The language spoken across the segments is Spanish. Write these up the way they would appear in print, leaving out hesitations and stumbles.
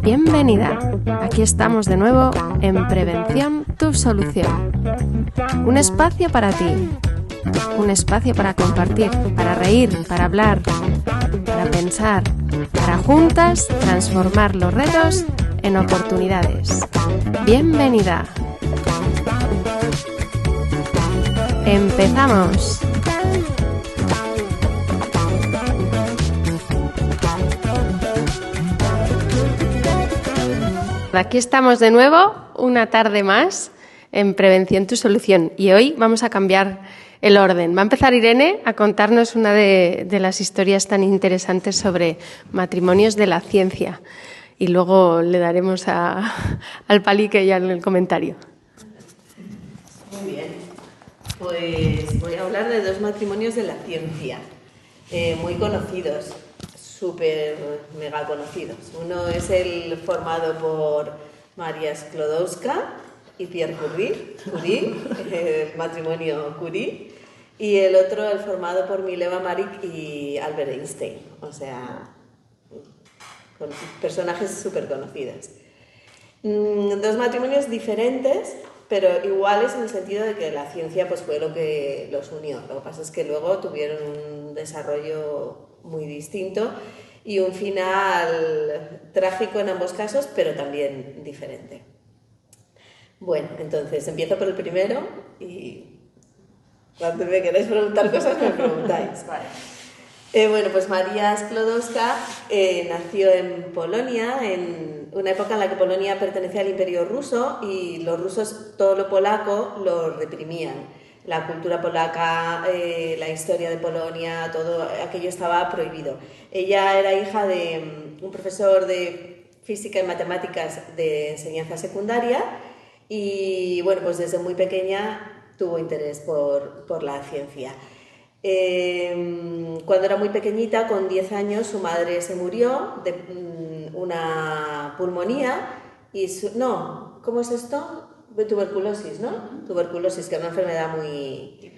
Bienvenida. Aquí estamos de nuevo en Prevención, tu solución. Un espacio para ti. Un espacio para compartir, para reír, para hablar, para pensar, para juntas transformar los retos en oportunidades. Bienvenida. ¡Empezamos! Aquí estamos de nuevo, una tarde más, en Prevención, tu solución. Y hoy vamos a cambiar el orden. Va a empezar Irene a contarnos una de las historias tan interesantes sobre matrimonios de la ciencia. Y luego le daremos al palique y al comentario. Muy bien. Pues voy a hablar de dos matrimonios de la ciencia, muy conocidos. Súper mega conocidos. Uno es el formado por Maria Sklodowska y Pierre Curie, el matrimonio Curie, y el otro el formado por Mileva Maric y Albert Einstein, o sea, con personajes súper conocidos. Dos matrimonios diferentes, pero iguales en el sentido de que la ciencia pues, fue lo que los unió. Lo que pasa es que luego tuvieron un desarrollo muy distinto y un final trágico en ambos casos, pero también diferente. Bueno, entonces empiezo por el primero y cuando me queréis preguntar cosas me preguntáis. Vale. Bueno, pues Maria Sklodowska nació en Polonia, en una época en la que Polonia pertenecía al Imperio ruso y los rusos todo lo polaco lo reprimían. La cultura polaca, la historia de Polonia, todo aquello estaba prohibido. Ella era hija de un profesor de física y matemáticas de enseñanza secundaria y bueno, pues desde muy pequeña tuvo interés por la ciencia. Cuando era muy pequeñita, con 10 años, su madre se murió de una pulmonía y ¿cómo es esto? De tuberculosis, ¿no? Tuberculosis, que era una enfermedad muy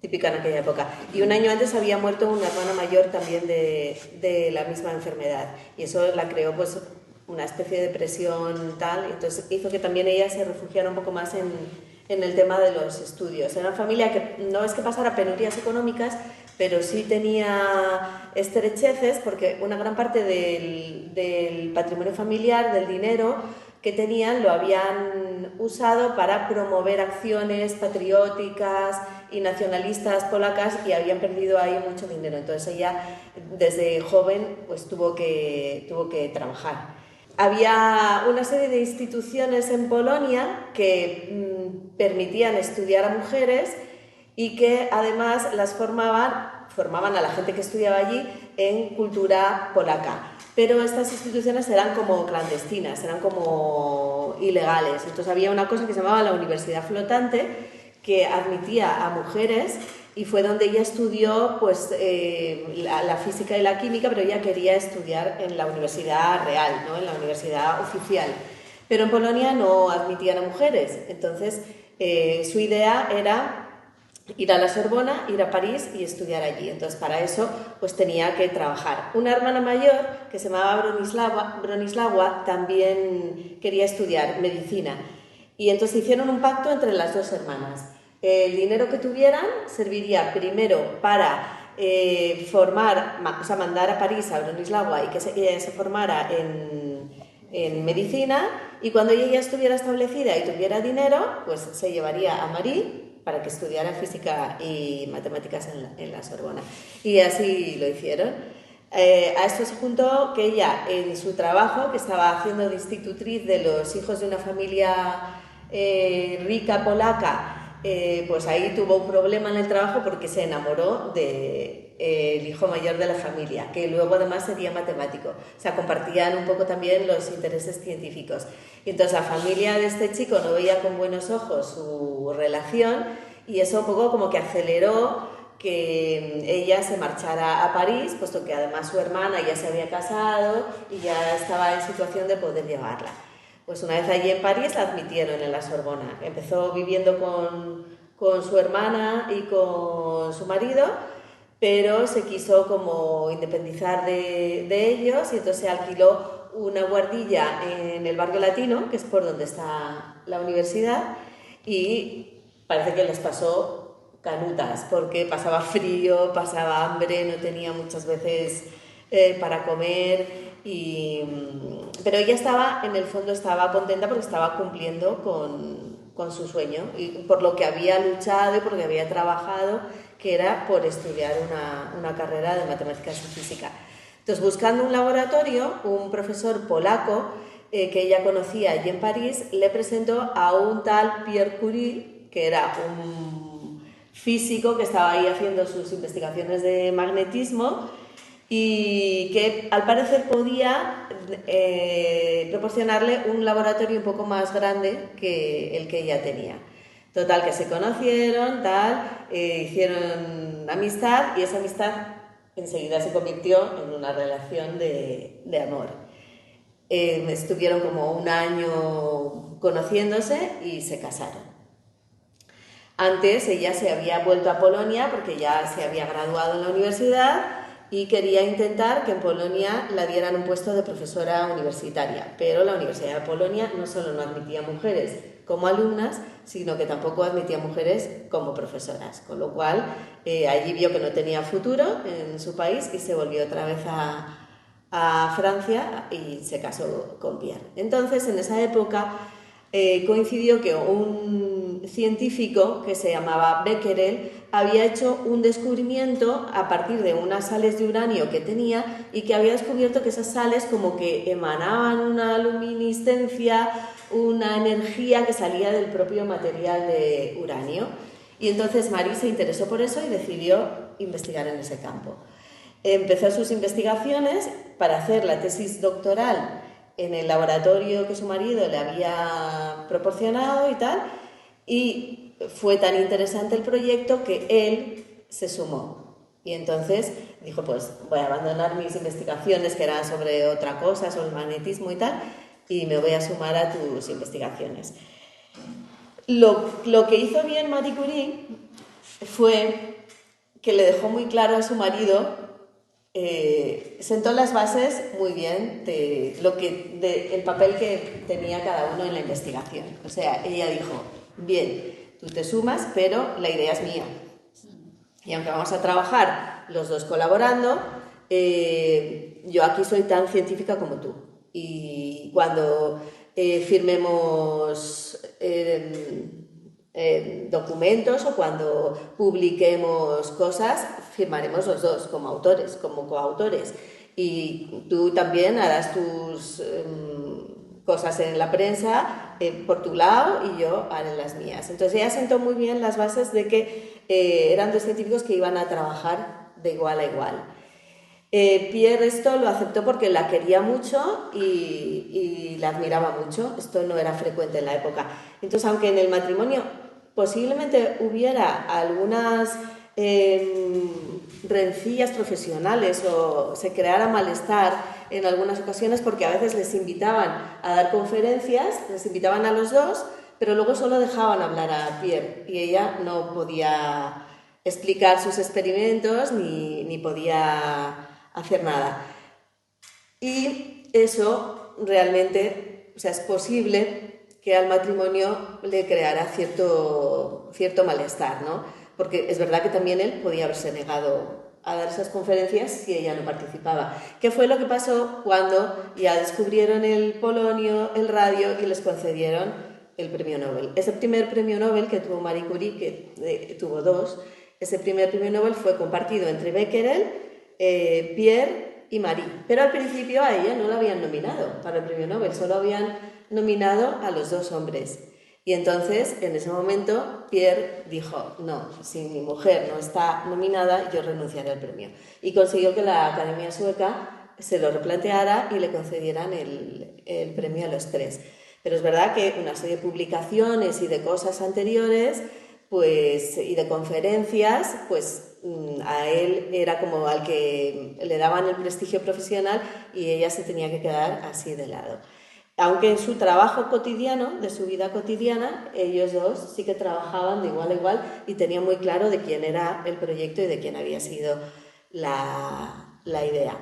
típica en aquella época. Y un año antes había muerto una hermana mayor también de la misma enfermedad. Y eso la creó pues una especie de depresión tal, y entonces hizo que también ella se refugiara un poco más en el tema de los estudios. Era una familia que no es que pasara penurias económicas, pero sí tenía estrecheces, porque una gran parte del patrimonio familiar, del dinero que tenían, lo habían usado para promover acciones patrióticas y nacionalistas polacas y habían perdido ahí mucho dinero. Entonces ella, desde joven, pues tuvo que trabajar. Había una serie de instituciones en Polonia que permitían estudiar a mujeres y que además las formaban a la gente que estudiaba allí en cultura polaca. Pero estas instituciones eran como clandestinas, eran como ilegales. Entonces había una cosa que se llamaba la Universidad Flotante, que admitía a mujeres y fue donde ella estudió pues, la física y la química, pero ella quería estudiar en la universidad real, ¿no? En la universidad oficial. Pero en Polonia no admitían a mujeres, entonces su idea era ir a la Sorbona, ir a París y estudiar allí. Entonces, para eso, pues tenía que trabajar. Una hermana mayor, que se llamaba Bronislawa, también quería estudiar medicina. Y entonces hicieron un pacto entre las dos hermanas. El dinero que tuvieran serviría primero para mandar a París a Bronislawa y que ella se formara en medicina, y cuando ella ya estuviera establecida y tuviera dinero, pues se llevaría a Marie para que estudiara física y matemáticas en la Sorbona. Y así lo hicieron. A esto se juntó que ella, en su trabajo, que estaba haciendo de institutriz de los hijos de una familia rica polaca, pues ahí tuvo un problema en el trabajo porque se enamoró del hijo mayor de la familia, que luego además sería matemático. O sea, compartían un poco también los intereses científicos. Y entonces la familia de este chico no veía con buenos ojos su relación y eso un poco como que aceleró que ella se marchara a París, puesto que además su hermana ya se había casado y ya estaba en situación de poder llevarla. Pues una vez allí en París la admitieron en la Sorbona. Empezó viviendo con su hermana y con su marido, pero se quiso como independizar de ellos y entonces se alquiló una guardilla en el barrio latino, que es por donde está la universidad, y parece que les pasó canutas, porque pasaba frío, pasaba hambre, no tenía muchas veces para comer, pero ella estaba, en el fondo estaba contenta porque estaba cumpliendo con su sueño, y por lo que había luchado y por lo que había trabajado, que era por estudiar una carrera de matemáticas y física. Entonces, buscando un laboratorio, un profesor polaco que ella conocía allí en París, le presentó a un tal Pierre Curie, que era un físico que estaba ahí haciendo sus investigaciones de magnetismo y que al parecer podía proporcionarle un laboratorio un poco más grande que el que ella tenía. Total, que se conocieron, hicieron amistad, y esa amistad enseguida se convirtió en una relación de amor. Estuvieron como un año conociéndose y se casaron. Antes ella se había vuelto a Polonia porque ya se había graduado en la universidad y quería intentar que en Polonia la dieran un puesto de profesora universitaria, pero la Universidad de Polonia no solo no admitía mujeres como alumnas, sino que tampoco admitía mujeres como profesoras, con lo cual allí vio que no tenía futuro en su país y se volvió otra vez a Francia y se casó con Pierre. Entonces, en esa época coincidió que un científico que se llamaba Becquerel había hecho un descubrimiento a partir de unas sales de uranio que tenía, y que había descubierto que esas sales como que emanaban una luminiscencia, una energía que salía del propio material de uranio. Y entonces Marie se interesó por eso y decidió investigar en ese campo. Empezó sus investigaciones para hacer la tesis doctoral en el laboratorio que su marido le había proporcionado y tal, y fue tan interesante el proyecto que él se sumó. Y entonces dijo, pues voy a abandonar mis investigaciones, que eran sobre otra cosa, sobre el magnetismo y tal, y me voy a sumar a tus investigaciones. Lo que hizo bien Marie Curie fue que le dejó muy claro a su marido, sentó las bases muy bien del papel que tenía cada uno en la investigación. O sea, ella dijo, bien, tú te sumas, pero la idea es mía. Y aunque vamos a trabajar los dos colaborando, yo aquí soy tan científica como tú. Y cuando firmemos documentos o cuando publiquemos cosas, firmaremos los dos como autores, como coautores. Y tú también harás tus cosas en la prensa por tu lado y yo haré las mías. Entonces ella sentó muy bien las bases de que eran dos científicos que iban a trabajar de igual a igual. Pierre esto lo aceptó porque la quería mucho y la admiraba mucho. Esto no era frecuente en la época. Entonces, aunque en el matrimonio posiblemente hubiera algunas rencillas profesionales o se creara malestar en algunas ocasiones, porque a veces les invitaban a dar conferencias, les invitaban a los dos, pero luego solo dejaban hablar a Pierre y ella no podía explicar sus experimentos ni podía hacer nada. Y eso realmente, o sea, es posible que al matrimonio le creara cierto malestar, ¿no? Porque es verdad que también él podía haberse negado a dar esas conferencias si ella no participaba. ¿Qué fue lo que pasó cuando ya descubrieron el polonio, el radio, y les concedieron el premio Nobel? Ese primer premio Nobel que tuvo Marie Curie, que tuvo dos, ese primer premio Nobel fue compartido entre Becquerel, Pierre y Marie. Pero al principio a ella no la habían nominado para el premio Nobel, solo habían nominado a los dos hombres. Y entonces, en ese momento, Pierre dijo, no, si mi mujer no está nominada, yo renunciaré al premio. Y consiguió que la Academia Sueca se lo replanteara y le concedieran el premio a los tres. Pero es verdad que una serie de publicaciones y de cosas anteriores, pues, y de conferencias, pues a él era como al que le daban el prestigio profesional y ella se tenía que quedar así de lado. Aunque en su trabajo cotidiano, de su vida cotidiana, ellos dos sí que trabajaban de igual a igual y tenían muy claro de quién era el proyecto y de quién había sido la idea.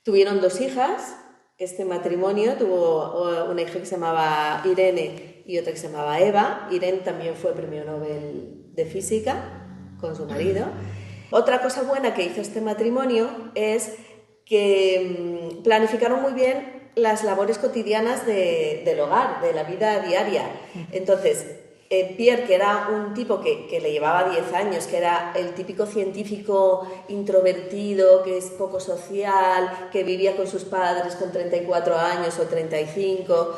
Tuvieron dos hijas, este matrimonio tuvo una hija que se llamaba Irene y otra que se llamaba Eva. Irene también fue premio Nobel de Física con su marido. Otra cosa buena que hizo este matrimonio es que planificaron muy bien las labores cotidianas del hogar, de la vida diaria. Entonces, Pierre, que era un tipo que le llevaba 10 años, que era el típico científico introvertido, que es poco social, que vivía con sus padres con 34 años o 35,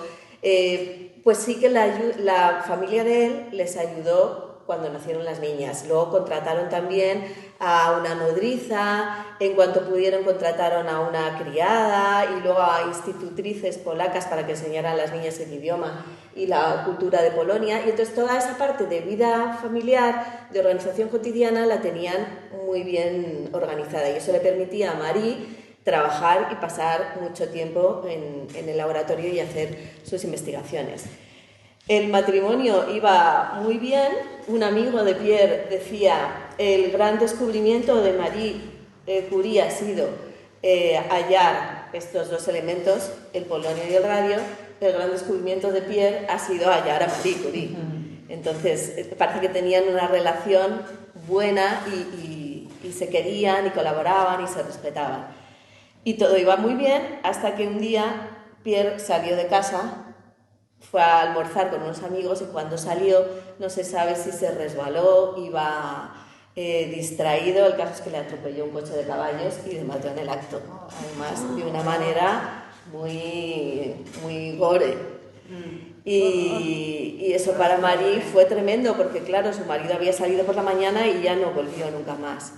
pues sí que la familia de él les ayudó cuando nacieron las niñas. Luego contrataron también a una nodriza, en cuanto pudieron contrataron a una criada y luego a institutrices polacas para que enseñaran a las niñas el idioma y la cultura de Polonia. Y entonces toda esa parte de vida familiar, de organización cotidiana, la tenían muy bien organizada y eso le permitía a Marie trabajar y pasar mucho tiempo en el laboratorio y hacer sus investigaciones. El matrimonio iba muy bien. Un amigo de Pierre decía: el gran descubrimiento de Marie Curie ha sido hallar estos dos elementos, el polonio y el radio. El gran descubrimiento de Pierre ha sido hallar a Marie Curie. Entonces, parece que tenían una relación buena y se querían y colaboraban y se respetaban. Y todo iba muy bien hasta que un día Pierre salió de casa, fue a almorzar con unos amigos y cuando salió no se sabe si se resbaló, iba distraído, el caso es que le atropelló un coche de caballos y le mató en el acto, además de una manera muy gore. Y eso para Marie fue tremendo porque claro, su marido había salido por la mañana y ya no volvió nunca más.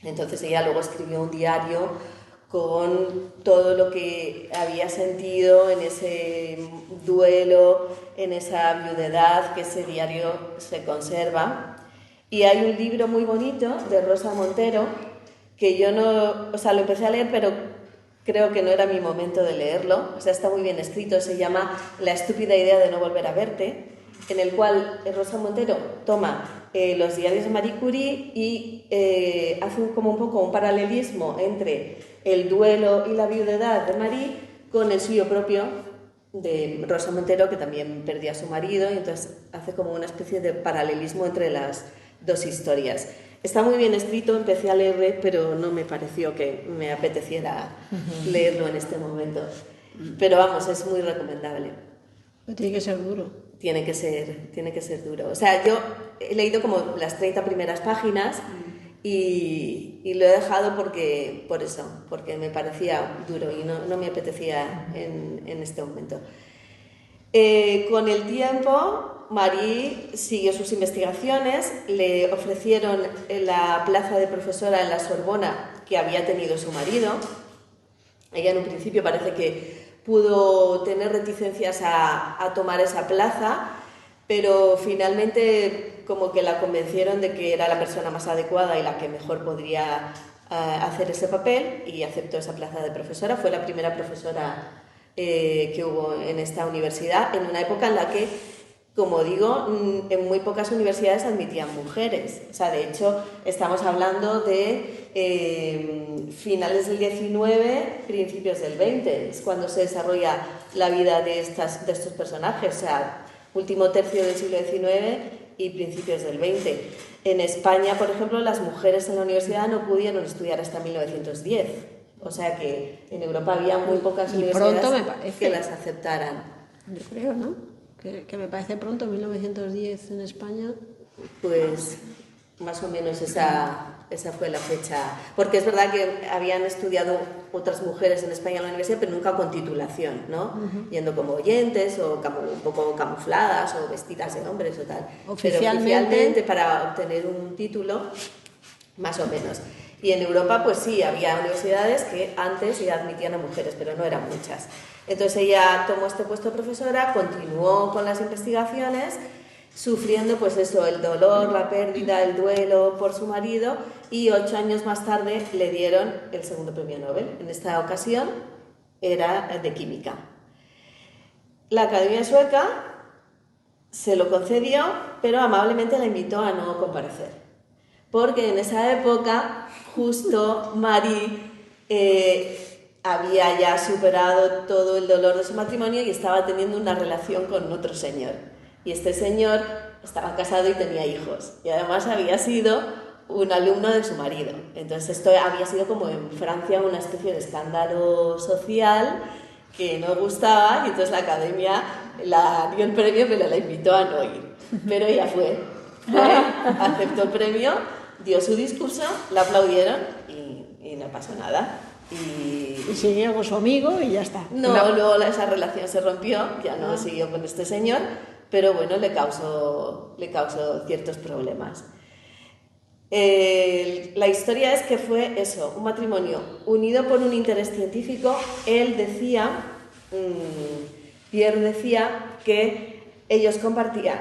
Entonces ella luego escribió un diario con todo lo que había sentido en ese duelo, en esa viudedad, que ese diario se conserva. Y hay un libro muy bonito de Rosa Montero, que yo no, o sea, lo empecé a leer, pero creo que no era mi momento de leerlo. O sea, está muy bien escrito, se llama La estúpida idea de no volver a verte, en el cual Rosa Montero toma los diarios de Marie Curie y hace como un poco un paralelismo entre el duelo y la viudedad de Marie con el suyo propio de Rosa Montero, que también perdía a su marido, y entonces hace como una especie de paralelismo entre las dos historias. Está muy bien escrito, empecé a leerlo, pero no me pareció que me apeteciera leerlo en este momento. Pero vamos, es muy recomendable. Pero tiene que ser duro. Tiene que ser duro. O sea, yo he leído como las 30 primeras páginas y lo he dejado por eso, porque me parecía duro y no me apetecía en este momento. Con el tiempo, Marie siguió sus investigaciones, le ofrecieron la plaza de profesora en la Sorbona que había tenido su marido. Ella en un principio parece que pudo tener reticencias a tomar esa plaza, pero finalmente como que la convencieron de que era la persona más adecuada y la que mejor podría hacer ese papel y aceptó esa plaza de profesora. Fue la primera profesora que hubo en esta universidad, en una época en la que, como digo, en muy pocas universidades admitían mujeres. O sea, de hecho, estamos hablando de finales del 19, principios del 20, es cuando se desarrolla la vida de estos personajes, o sea, último tercio del siglo XIX y principios del 20. En España, por ejemplo, las mujeres en la universidad no pudieron estudiar hasta 1910. O sea que en Europa había muy pocas universidades que las aceptaran. Yo creo, ¿no? Que me parece pronto, 1910 en España. Pues más o menos esa fue la fecha. Porque es verdad que habían estudiado otras mujeres en España en la universidad, pero nunca con titulación, ¿no? Yendo como oyentes o un poco camufladas o vestidas de hombres o tal. Pero oficialmente para obtener un título, más o menos. Y en Europa, pues sí, había universidades que antes ya admitían a mujeres, pero no eran muchas. Entonces ella tomó este puesto de profesora, continuó con las investigaciones, sufriendo pues eso, el dolor, la pérdida, el duelo por su marido, y 8 años más tarde le dieron el segundo premio Nobel. En esta ocasión era de química. La Academia Sueca se lo concedió, pero amablemente la invitó a no comparecer, porque en esa época justo Marie había ya superado todo el dolor de su matrimonio y estaba teniendo una relación con otro señor. Y este señor estaba casado y tenía hijos. Y además había sido un alumno de su marido. Entonces esto había sido como en Francia una especie de escándalo social que no gustaba, y entonces la academia la dio el premio, pero la invitó a no ir. Pero ella fue, aceptó el premio, dio su discurso, la aplaudieron y no pasó nada. Y siguió con su amigo y ya está. No, luego esa relación se rompió, ya no siguió con este señor, pero bueno, le causó ciertos problemas. La historia es que fue eso, un matrimonio unido por un interés científico. Él decía, Pierre decía, que ellos compartían.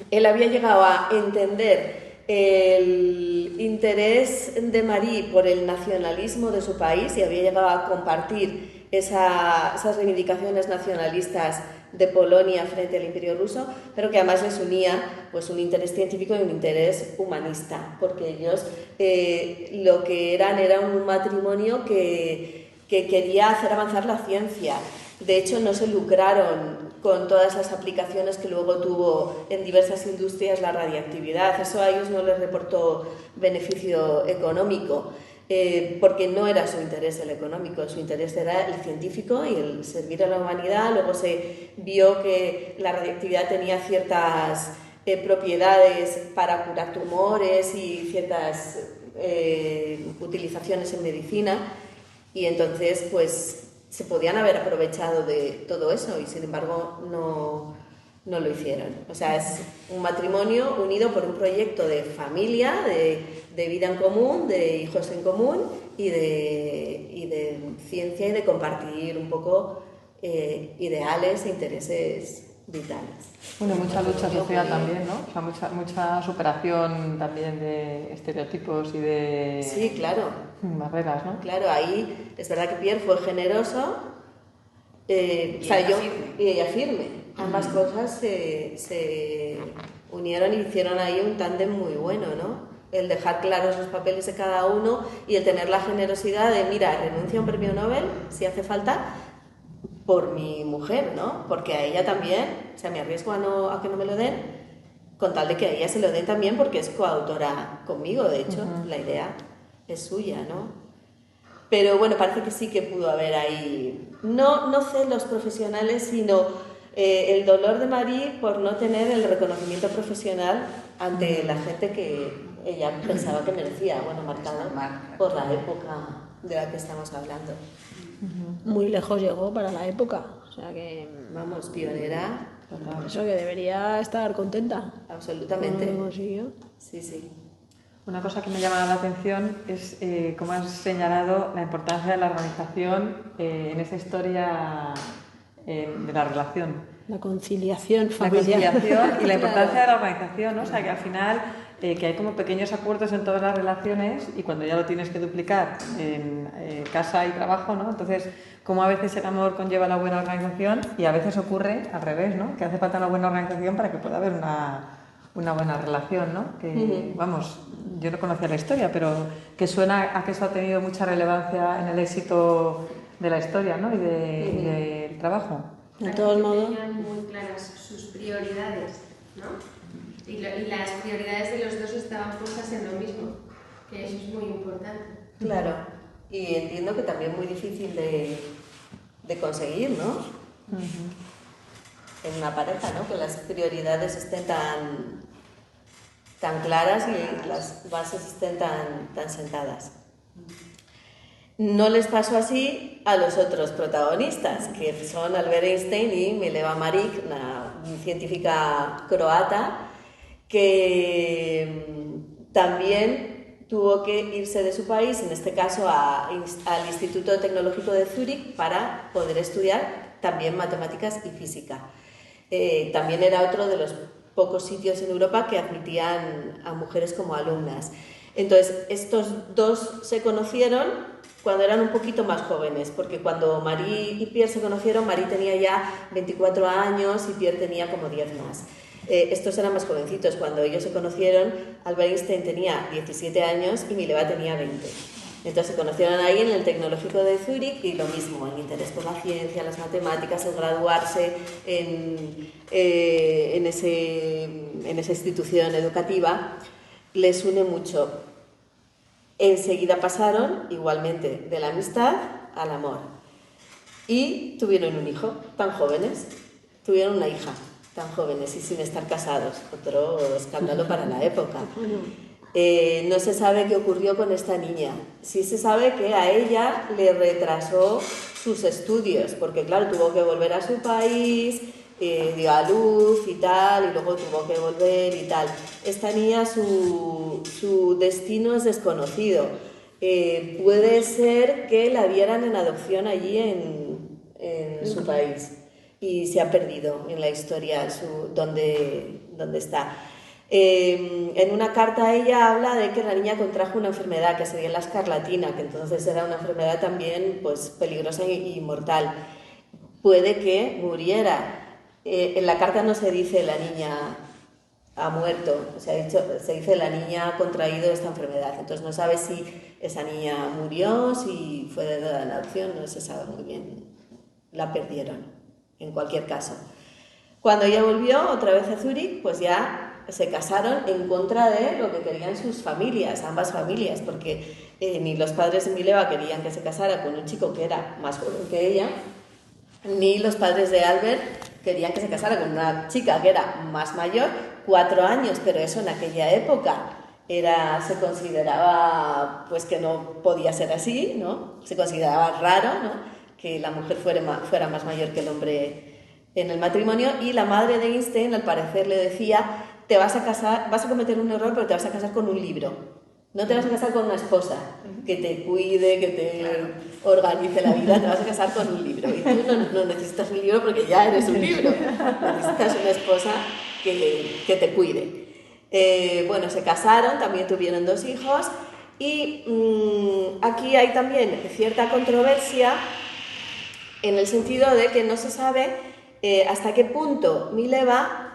Él había llegado a entender el interés de Marie por el nacionalismo de su país y había llegado a compartir esas reivindicaciones nacionalistas de Polonia frente al Imperio ruso, pero que además les unía pues un interés científico y un interés humanista, porque ellos lo que eran era un matrimonio que quería hacer avanzar la ciencia. De hecho, no se lucraron con todas las aplicaciones que luego tuvo en diversas industrias la radiactividad. Eso a ellos no les reportó beneficio económico, porque no era su interés el económico, su interés era el científico y el servir a la humanidad. Luego se vio que la radiactividad tenía ciertas propiedades para curar tumores y ciertas utilizaciones en medicina, y entonces pues se podían haber aprovechado de todo eso y sin embargo no lo hicieron. O sea, es un matrimonio unido por un proyecto de familia, de vida en común, de hijos en común y de ciencia y de compartir un poco ideales e intereses vitales. Bueno, mucha lucha social también, ¿no? O sea, mucha superación también de estereotipos y de... Sí, claro. Barreras, ¿no? Claro, ahí es verdad que Pierre fue generoso y ella firme. Ambas cosas se unieron y hicieron ahí un tándem muy bueno, ¿no? El dejar claros los papeles de cada uno y el tener la generosidad de, mira, renuncia a un premio Nobel si hace falta por mi mujer, ¿no? Porque a ella también, o sea, me arriesgo a que no me lo den, con tal de que a ella se lo den también porque es coautora conmigo, de hecho, la idea es suya, ¿no? Pero bueno, parece que sí que pudo haber ahí, no celos profesionales, sino el dolor de Marie por no tener el reconocimiento profesional ante la gente que ella pensaba que merecía, bueno, marcada por la época de la que estamos hablando. Muy lejos llegó para la época, o sea que... Vamos, pionera. Por eso que debería estar contenta. Absolutamente. ¿Cómo lo consiguió? Sí, sí. Una cosa que me llama la atención es, como has señalado, la importancia de la organización en esa historia de la relación. La conciliación familiar. La conciliación y la importancia de la organización, ¿no? O sea, que al final que hay como pequeños acuerdos en todas las relaciones y cuando ya lo tienes que duplicar en casa y trabajo, ¿no? Entonces, como a veces el amor conlleva la buena organización y a veces ocurre al revés, ¿no? Que hace falta una buena organización para que pueda haber una buena relación, ¿no? Que, vamos, yo no conocía la historia, pero que suena a que eso ha tenido mucha relevancia en el éxito de la historia, ¿no? Y del trabajo. De todos modos. Tenían muy claras sus prioridades, ¿no? Y las prioridades de los dos estaban puestas en lo mismo, que eso es muy importante. Claro, y entiendo que también muy difícil de conseguir, ¿no? En una pareja, ¿no? Que las prioridades estén tan claras y las bases estén tan sentadas. No les pasó así a los otros protagonistas, que son Albert Einstein y Mileva Maric, una científica croata, que también tuvo que irse de su país, en este caso al Instituto Tecnológico de Zúrich, para poder estudiar también matemáticas y física. También era otro de los pocos sitios en Europa que admitían a mujeres como alumnas. Entonces, estos dos se conocieron cuando eran un poquito más jóvenes, porque cuando Marie y Pierre se conocieron, Marie tenía ya 24 años y Pierre tenía como 10 más. Estos eran más jovencitos. Cuando ellos se conocieron, Albert Einstein tenía 17 años y Mileva tenía 20. Entonces se conocieron ahí en el Tecnológico de Zúrich y lo mismo, el interés por la ciencia, las matemáticas, el graduarse en esa institución educativa les une mucho. Enseguida pasaron igualmente de la amistad al amor y tuvieron un hijo tan jóvenes, tuvieron una hija tan jóvenes y sin estar casados, otro escándalo para la época. No se sabe qué ocurrió con esta niña. Sí se sabe que a ella le retrasó sus estudios, porque claro, tuvo que volver a su país, dio a luz y tal, y luego tuvo que volver y tal. Esta niña, su destino es desconocido. Puede ser que la dieran en adopción allí en su país y se ha perdido en la historia donde está. En una carta ella habla de que la niña contrajo una enfermedad que sería la escarlatina, que entonces era una enfermedad también pues, peligrosa y mortal. Puede que muriera. En la carta no se dice la niña ha muerto, se dice la niña ha contraído esta enfermedad. Entonces no sabe si esa niña murió, si fue dada en adopción, no se sabe muy bien. La perdieron, en cualquier caso. Cuando ella volvió otra vez a Zúrich, pues ya se casaron en contra de lo que querían sus familias, ambas familias, porque ni los padres de Mileva querían que se casara con un chico que era más joven que ella, ni los padres de Albert querían que se casara con una chica que era más mayor, 4 años, pero eso en aquella época se consideraba pues que no podía ser así, ¿no? Se consideraba raro, ¿no? Que la mujer fuera más mayor que el hombre en el matrimonio, y la madre de Einstein al parecer le decía: te vas a casar, vas a cometer un error, pero te vas a casar con un libro. No te vas a casar con una esposa que te cuide, que te organice la vida, te vas a casar con un libro. Y tú no necesitas un libro porque ya eres un libro. Necesitas una esposa que te cuide. Bueno, se casaron, también tuvieron 2 hijos y aquí hay también cierta controversia en el sentido de que no se sabe hasta qué punto Mileva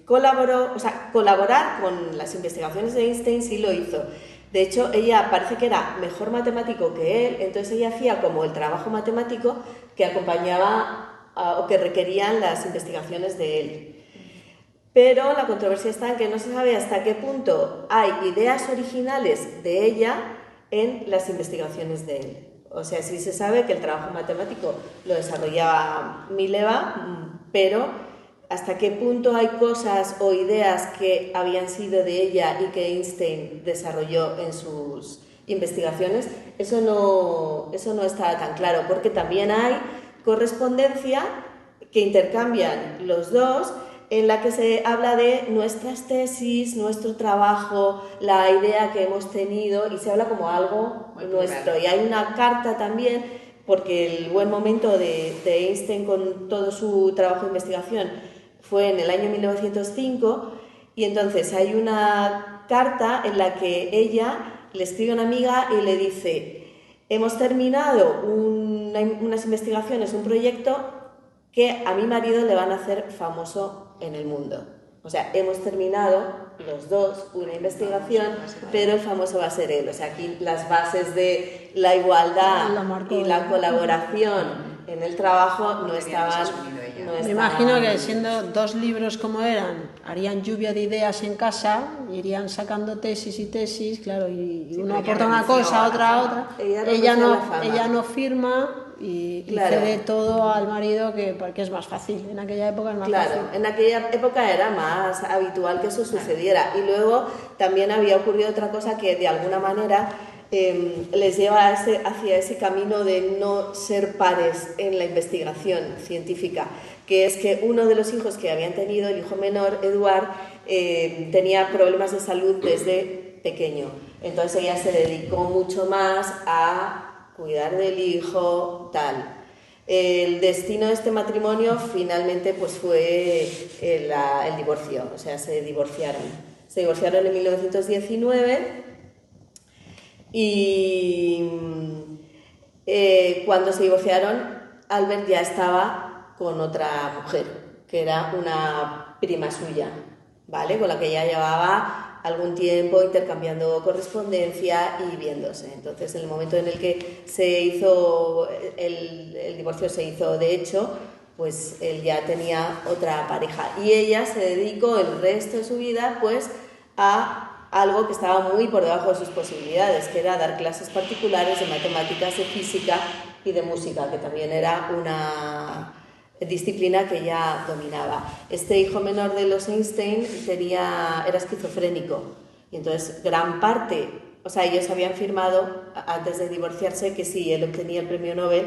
colaborar con las investigaciones de Einstein sí lo hizo. De hecho, ella parece que era mejor matemático que él, entonces ella hacía como el trabajo matemático que acompañaba o que requerían las investigaciones de él. Pero la controversia está en que no se sabe hasta qué punto hay ideas originales de ella en las investigaciones de él. O sea, sí se sabe que el trabajo matemático lo desarrollaba Mileva, pero hasta qué punto hay cosas o ideas que habían sido de ella y que Einstein desarrolló en sus investigaciones, eso no está tan claro, porque también hay correspondencia que intercambian los dos, en la que se habla de nuestras tesis, nuestro trabajo, la idea que hemos tenido, y se habla como algo nuestro. Y hay una carta también, porque el buen momento de Einstein con todo su trabajo de investigación fue en el año 1905, y entonces hay una carta en la que ella le escribe a una amiga y le dice: hemos terminado unas investigaciones, un proyecto que a mi marido le van a hacer famoso en el mundo. O sea, hemos terminado los dos una investigación, pero el famoso va a ser él. O sea, aquí las bases de la igualdad y la colaboración en el trabajo no estaban. Me imagino que siendo 2 libros como eran, harían lluvia de ideas en casa, irían sacando tesis y tesis, claro, y uno aporta una cosa, otra. Ella no firma y cede todo al marido, porque es más fácil. En aquella época es más fácil. Claro, en aquella época era más habitual que eso sucediera. Y luego también había ocurrido otra cosa que de alguna manera les lleva hacia ese camino de no ser pares en la investigación científica, que es que uno de los hijos que habían tenido, el hijo menor, Eduard, tenía problemas de salud desde pequeño. Entonces ella se dedicó mucho más a cuidar del hijo, tal. El destino de este matrimonio finalmente pues fue el divorcio, o sea, se divorciaron. Se divorciaron en 1919 y cuando se divorciaron, Albert ya estaba con otra mujer, que era una prima suya, ¿vale? Con la que ella llevaba algún tiempo intercambiando correspondencia y viéndose. Entonces, en el momento en el que se hizo el divorcio se hizo de hecho, pues él ya tenía otra pareja y ella se dedicó el resto de su vida pues a algo que estaba muy por debajo de sus posibilidades, que era dar clases particulares de matemáticas, de física y de música, que también era una disciplina que ella dominaba. Este hijo menor de los Einstein era esquizofrénico y entonces gran parte, o sea, ellos habían firmado antes de divorciarse que si él obtenía el premio Nobel,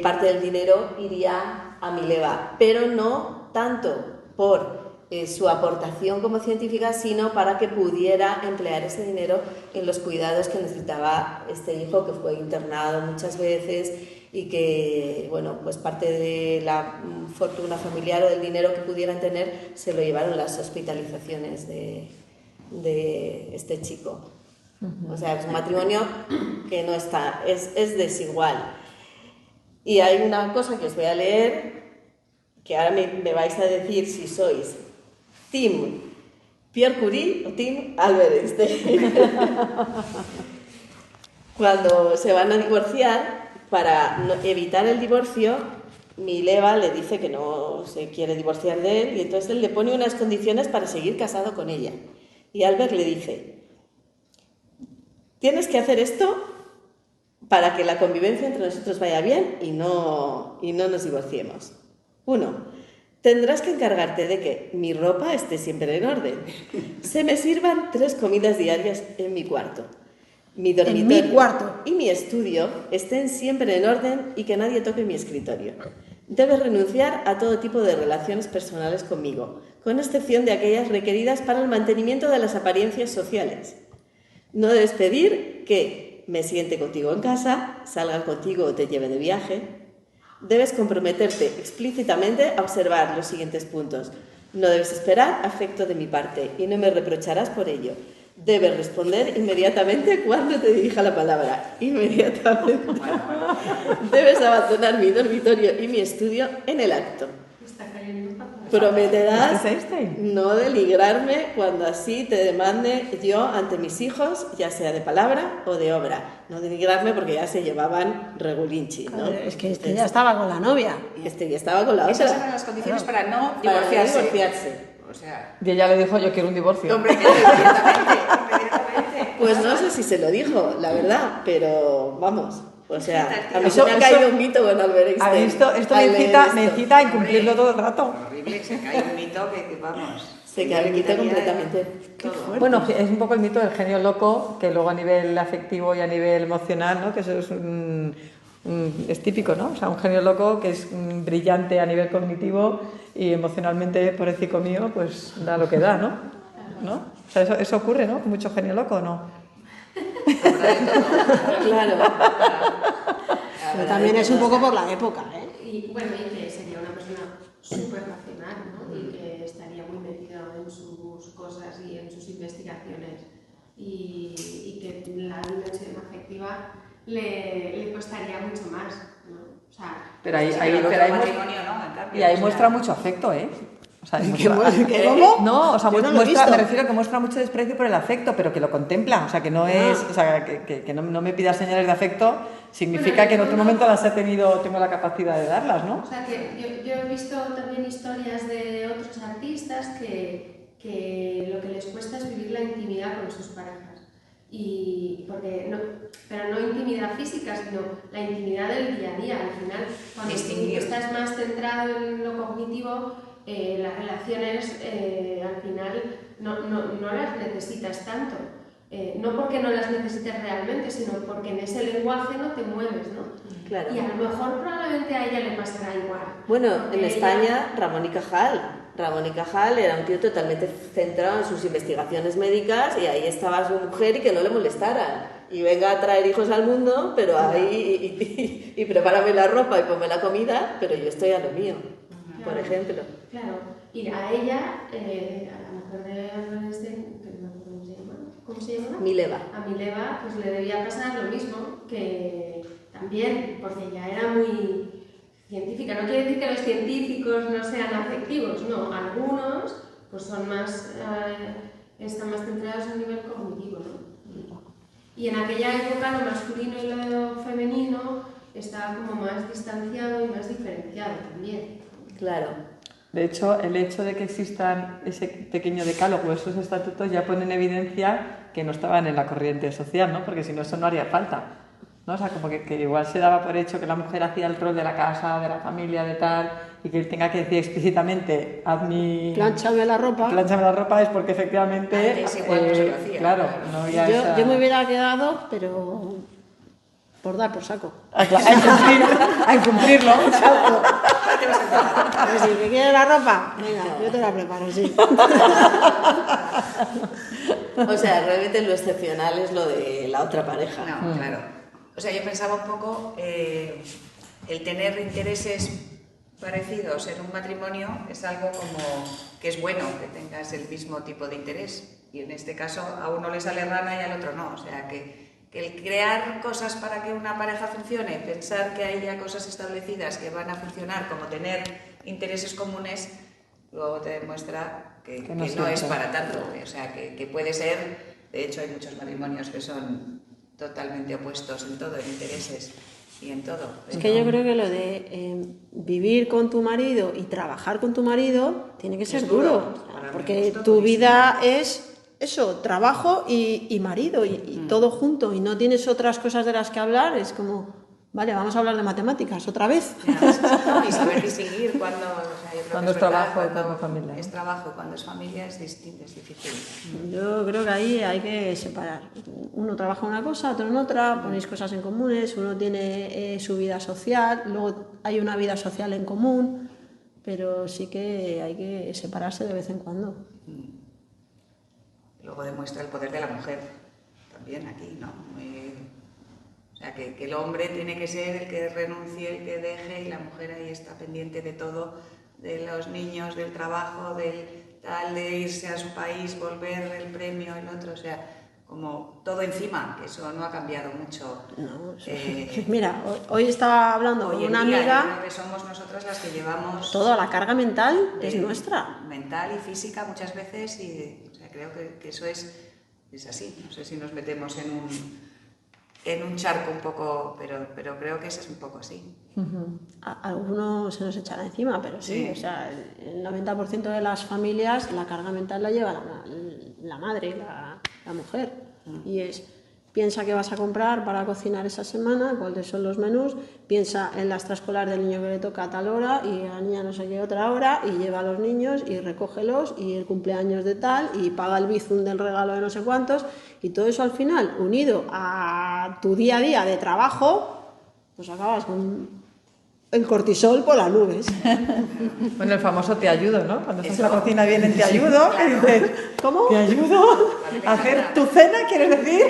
parte del dinero iría a Mileva, pero no tanto por su aportación como científica, sino para que pudiera emplear ese dinero en los cuidados que necesitaba este hijo, que fue internado muchas veces y que, bueno, pues parte de la fortuna familiar o del dinero que pudieran tener se lo llevaron las hospitalizaciones de este chico. O sea, es un matrimonio que no está, es desigual. Y hay una cosa que os voy a leer, que ahora me vais a decir si sois Team Pierre Curie o Team Albert Einstein. Cuando se van a divorciar, para evitar el divorcio, Mileva le dice que no se quiere divorciar de él y entonces él le pone unas condiciones para seguir casado con ella. Y Albert le dice, tienes que hacer esto para que la convivencia entre nosotros vaya bien y no nos divorciemos. 1. Tendrás que encargarte de que mi ropa esté siempre en orden. Se me sirvan 3 comidas diarias en mi cuarto. Mi dormitorio y mi estudio estén siempre en orden y que nadie toque mi escritorio. Debes renunciar a todo tipo de relaciones personales conmigo, con excepción de aquellas requeridas para el mantenimiento de las apariencias sociales. No debes pedir que me siente contigo en casa, salga contigo o te lleve de viaje. Debes comprometerte explícitamente a observar los siguientes puntos. No debes esperar afecto de mi parte y no me reprocharás por ello. Debes responder inmediatamente cuando te dirija la palabra. Inmediatamente. Debes abandonar mi dormitorio y mi estudio en el acto. Prometerás no denigrarme cuando así te demande yo ante mis hijos, ya sea de palabra o de obra. No denigrarme porque ya se llevaban regulinchi, ¿no? Es que este ya estaba con la novia. Y este ya estaba con la otra. Esas eran las condiciones para no divorciarse. O sea, y ella le dijo, yo quiero un divorcio. Hombre, inmediatamente. Pues no sé si se lo dijo, la verdad, pero vamos. O sea, a mí se me ha caído un mito con Albert Einstein. Esto me incita a incumplirlo todo el rato. Horrible, se cae un mito que vamos. Se cae el mito completamente. Bueno, es un poco el mito del genio loco, que luego a nivel afectivo y a nivel emocional, ¿no? Que eso es típico, ¿no? O sea, un genio loco que es brillante a nivel cognitivo y emocionalmente, pobrecito mío, pues da lo que da, ¿no? ¿No? O sea, eso ocurre, ¿no? Con mucho genio loco, ¿o no? Claro. Pero también es un poco por la época, ¿eh? Y bueno, y que sería una persona súper racional, ¿no? Y que estaría muy metido en sus cosas y en sus investigaciones. Y que la dimensión afectiva le costaría mucho más, ¿no? O sea, pero ahí muestra mucho afecto, ¿eh? O sea, ¿Cómo? No, o sea, me refiero a que muestra mucho desprecio por el afecto, pero que lo contempla, o sea, que no es, o sea, que no me pidas señales de afecto, significa que en otro momento tengo la capacidad de darlas, ¿no? O sea, que yo he visto también historias de otros artistas que lo que les cuesta es vivir la intimidad con sus parejas. Pero no intimidad física, sino la intimidad del día a día. Al final, cuando estás más centrado en lo cognitivo, las relaciones al final no las necesitas tanto. No porque no las necesites realmente, sino porque en ese lenguaje no te mueves, ¿no? Claro. Y a lo mejor probablemente a ella le pasará igual. Bueno, en España, Ramón y Cajal era un tío totalmente centrado en sus investigaciones médicas y ahí estaba su mujer y que no le molestaran. Y venga a traer hijos al mundo, pero ahí y prepárame la ropa y ponme la comida, pero yo estoy a lo mío, claro. Por ejemplo. Claro, y a ella, a la mujer de Albert Einstein, que no me acuerdo ¿cómo se llama? Mileva. A Mileva pues le debía pasar lo mismo, que también, porque ella era muy científica. No quiere decir que los científicos no sean afectivos, no, algunos pues son más están más centrados a nivel cognitivo, ¿no? Y en aquella época lo masculino y lo femenino estaba como más distanciado y más diferenciado también. Claro. De hecho, el hecho de que existan ese pequeño decálogo, esos estatutos, ya ponen en evidencia que no estaban en la corriente social, ¿no? Porque si no, eso no haría falta, ¿no? O sea, como que igual se daba por hecho que la mujer hacía el rol de la casa, de la familia, de tal, y que él tenga que decir explícitamente, plánchame la ropa, es porque efectivamente... Antes igual no se lo hacía. Claro, no había yo me hubiera quedado, pero por dar por saco. A incumplirlo. Pues si me quiere la ropa, venga, yo te la preparo, sí. O sea, realmente lo excepcional es lo de la otra pareja. No, claro. O sea, yo pensaba un poco el tener intereses parecidos en un matrimonio es algo como que es bueno que tengas el mismo tipo de interés. Y en este caso a uno le sale rana y al otro no. O sea, que el crear cosas para que una pareja funcione, pensar que hay ya cosas establecidas que van a funcionar, como tener intereses comunes, luego te demuestra que no es para tanto. O sea, que puede ser, de hecho hay muchos matrimonios que son totalmente opuestos en todo, en intereses y en todo. Es que yo creo que lo de vivir con tu marido y trabajar con tu marido tiene que ser duro, porque tu vida es eso, trabajo y marido y todo junto, y no tienes otras cosas de las que hablar. Es como, vale, vamos a hablar de matemáticas otra vez. Y saber distinguir cuando es trabajo y cuando es familia. Es trabajo y cuando es familia es distinto, es difícil. Yo creo que ahí hay que separar. Uno trabaja una cosa, otro en otra, ponéis cosas en comunes, uno tiene su vida social, luego hay una vida social en común, pero sí que hay que separarse de vez en cuando. Luego demuestra el poder de la mujer, también aquí, ¿no? O sea, que el hombre tiene que ser el que renuncie, el que deje, y la mujer ahí está pendiente de todo, de los niños, del trabajo, del tal, de irse a su país, volver, el premio, el otro, o sea, como todo encima, que eso no ha cambiado mucho. No, mira, hoy estaba hablando con una amiga. Creo que somos nosotras las que llevamos toda la carga mental es nuestra. Mental y física muchas veces, y o sea, creo que eso es así. No sé si nos metemos en un charco un poco, pero creo que eso es un poco así. Algunos se nos echará encima, pero sí. O sea, el 90% de las familias la carga mental la lleva la madre, la mujer. Y piensa que vas a comprar para cocinar esa semana, cuáles son los menús, piensa en la extraescolar del niño que le toca a tal hora y a la niña no sé qué otra hora, y lleva a los niños y recógelos, y el cumpleaños de tal, y paga el bizum del regalo de no sé cuántos, y todo eso al final, unido a tu día a día de trabajo, pues acabas con el cortisol por las nubes. Bueno, el famoso te ayudo, ¿no? Cuando estás en la cocina vienen te ayudo, y dices, ¿cómo? ¿Te ayudo a hacer tu cena, quieres decir?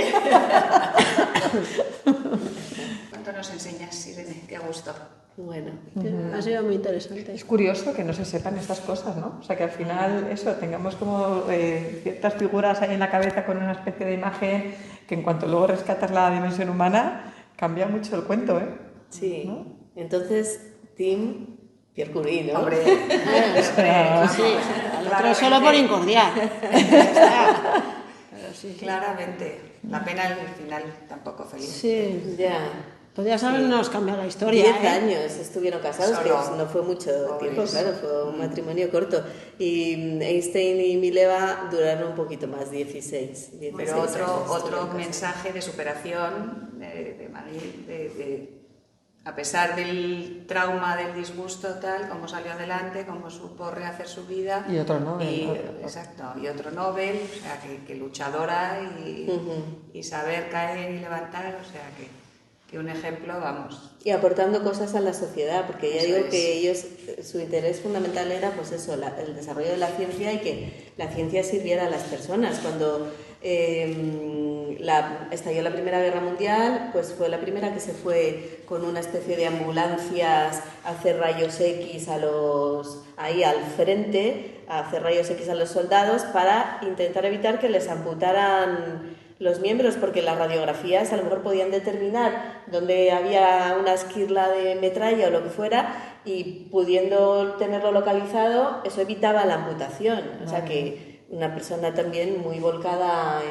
¿Cuánto nos enseñas, Irene? Qué gusto. Bueno. Ha sido muy interesante. Es curioso que no se sepan estas cosas, ¿no? O sea, que al final eso, tengamos como ciertas figuras ahí en la cabeza con una especie de imagen que en cuanto luego rescatas la dimensión humana, cambia mucho el cuento, ¿eh? Sí. ¿No? Entonces, Team Pierre Curie, ¿no? Hombre, Sí, al otro solo por incordiar. sí. Claramente. La pena al final tampoco feliz. Sí, Ya. podrías habernos cambiado la historia. 10 años estuvieron casados, que no fue mucho tiempo, claro, fue un matrimonio corto. Y Einstein y Mileva duraron un poquito más, 16 Pero otro años mensaje de superación de Madrid, a pesar del trauma, del disgusto, tal, cómo salió adelante, cómo supo rehacer su vida. Y otro Nobel. Exacto, y otro Nobel, o sea, que luchadora y saber caer y levantar, o sea, que un ejemplo, vamos. Y aportando cosas a la sociedad, porque ya Eso digo es. que ellos, su interés fundamental era pues eso, el desarrollo de la ciencia y que la ciencia sirviera a las personas. Cuando estalló la Primera Guerra Mundial, pues fue la primera que se fue con una especie de ambulancias a hacer rayos X ahí al frente, a hacer rayos X a los soldados para intentar evitar que les amputaran los miembros, porque las radiografías a lo mejor podían determinar dónde había una esquirla de metralla o lo que fuera, y pudiendo tenerlo localizado, eso evitaba la amputación. O sea que una persona también muy volcada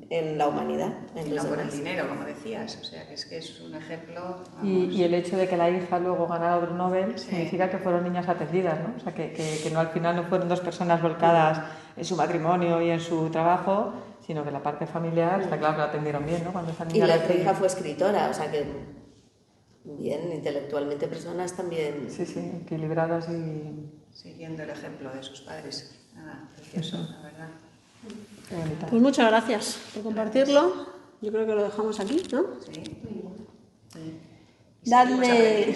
en la humanidad. Y no por el dinero, como decías, o sea, que es un ejemplo... Y el hecho de que la hija luego ganara otro Nobel significa que fueron niñas atendidas, ¿no? O sea, que no, al final no fueron dos personas volcadas en su matrimonio y en su trabajo, sino que la parte familiar está claro que la atendieron bien, ¿no? Cuando esa niña y la otra hija fue escritora, o sea que bien, intelectualmente personas también... Sí, equilibradas y... Siguiendo el ejemplo de sus padres. Precioso, la verdad. Pues muchas gracias por compartirlo. Yo creo que lo dejamos aquí, ¿no? Sí. Dadle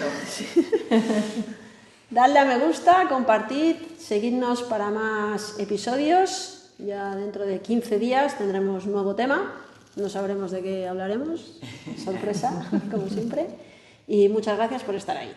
a me gusta, compartid, seguidnos para más episodios. Ya dentro de 15 días tendremos un nuevo tema. No sabremos de qué hablaremos. Sorpresa, como siempre. Y muchas gracias por estar ahí.